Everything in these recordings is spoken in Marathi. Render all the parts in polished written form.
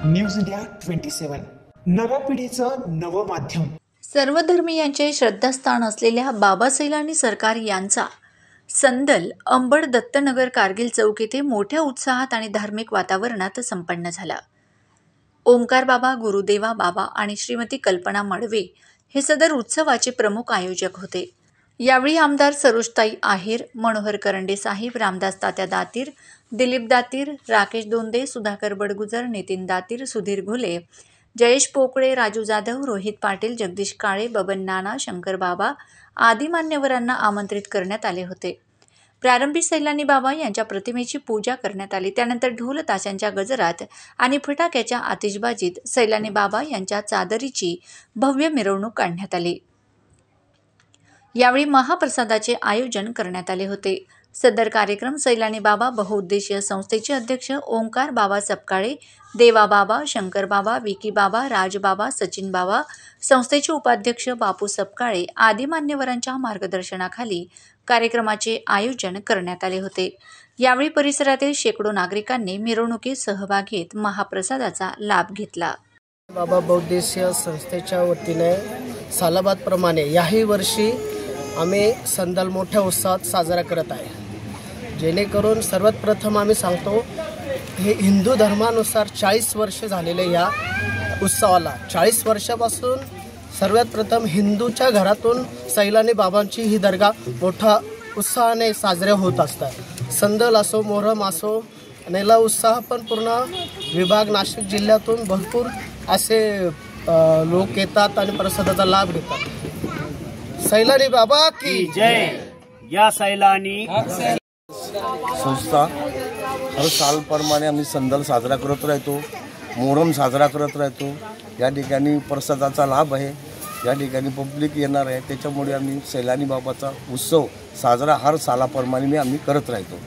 न्यूज इंडिया 27 नव्या पिढीचं नवं माध्यम। सर्व धर्मीयांचे श्रद्धास्थान असलेल्या बाबा सैलानी सरकार यांचा संदल अंबड दत्तनगर कारगिल चौक येथे मोठ्या उत्साहात आणि धार्मिक वातावरणात संपन्न झाला। ओंकार बाबा, गुरुदेवा बाबा आणि श्रीमती कल्पना मडवे हे सदर उत्सवाचे प्रमुख आयोजक होते। यावेळी आमदार सरोजताई आहेर, मनोहर करंडे साहेब, रामदास तात्या दातीर, दिलीप दातीर, राकेश दोंदे, सुधाकर बडगुजर, नितीन दातीर, सुधीर घुले, जयेश पोकळे, राजू जाधव, रोहित पाटील, जगदीश काळे, बबन नाना, शंकर बाबा आदी मान्यवरांना आमंत्रित करण्यात आले होते। प्रारंभी सैलानी बाबा यांच्या प्रतिमेची पूजा करण्यात आली। त्यानंतर ढोल ताशांच्या गजरात आणि फटाक्याच्या आतिषबाजीत सैलानी बाबा यांच्या चादरीची भव्य मिरवणूक काढण्यात आली। यावेळी महाप्रसादाचे आयोजन करण्यात आले होते। सदर कार्यक्रम सैलानी बाबा बहुउद्देशीय संस्थेचे अध्यक्ष ओंकार बाबा सपकाळे, देवा बाबा, शंकर बाबा, विकी बाबा, राज बाबा, सचिन बाबा, संस्थेचे उपाध्यक्ष बापू सपकाळे आदी मान्यवरांच्या मार्गदर्शनाखाली कार्यक्रमाचे आयोजन करण्यात आले होते। यावेळी परिसरातील शेकडो नागरिकांनी मिरवणुकीत सहभाग घेत महाप्रसादाचा लाभ घेतला। बाबा बहुउद्देशीय संस्थेच्या वतीने सालाबादप्रमाणे याही वर्षी आम्ही संदल मोठ्या उत्साहात साजरा करत आहे। जेणेकरून सर्वात प्रथम आम्ही सांगतो, हे हिंदू धर्मानुसार 40 वर्ष झालेले या उत्सवाला। 40 वर्षापासून सर्वात प्रथम हिंदूच्या घरातून सैलानी बाबांची ही दर्गा मोठा उत्साहाने साजरे होत असतात। संदल असो, मोहरम असो, नेला उत्साह पण पूर्ण विभाग नाशिक जिल्ह्यातून भरपूर असे लोक येतात आणि प्रसादाचा लाभ घेतात। सैलानी बाबा की जय। या सैलानी संस्था हर सालप्रमाणे आम्ही संदल साजरा करत राहतो, मोहरम साजरा करत राहतो। या ठिकाणी प्रसादाचा लाभ आहे, या ठिकाणी पब्लिक येणार आहे, त्याच्यामुळे आम्ही सैलानी बाबाचा उत्सव साजरा हर सालाप्रमाणे आम्ही करत राहतो।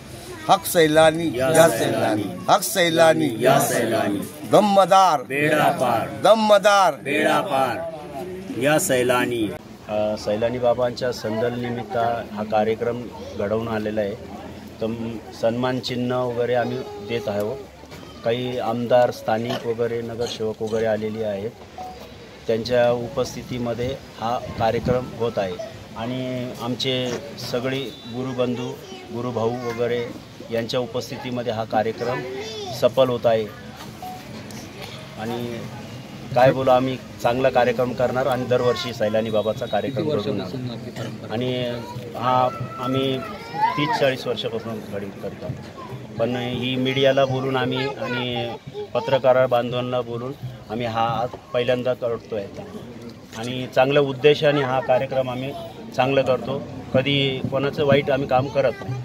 हक सैलानी या सैलानी, हक सैलानी या सैलानी, दमदार बेड़ा पार, दमदार बेड़ा पार। या सैलानी सैलानी बाबांच्या संदल निमित्त हा कार्यक्रम घडवून आलेला आहे। तर सन्मान चिन्ह वगैरे आम्ही देत आहोत। काही आमदार, स्थानिक वगैरे नगरसेवक वगैरे आलेले आहेत, त्यांच्या उपस्थितीमध्ये हा कार्यक्रम होत आहे। आणि आमचे सगळे गुरुबंधू, गुरुभाऊ वगैरे यांच्या उपस्थितीमध्ये हा कार्यक्रम सफल होत आहे। आणि काय बोलू, आम्ही चांगला कार्यक्रम करणार आणि दरवर्षी सैलानी बाबाचा कार्यक्रम करणार। आणि हा आम्ही 30-40 वर्षापासून करतो, पण ही मीडियाला बोलून आम्ही आणि पत्रकार बांधवांना बोलून आम्ही हा पहिल्यांदा करतो आहे। आणि चांगल्या उद्देशाने हा कार्यक्रम आम्ही चांगलं करतो, कधी कोणाचं वाईट आम्ही काम करत नाही।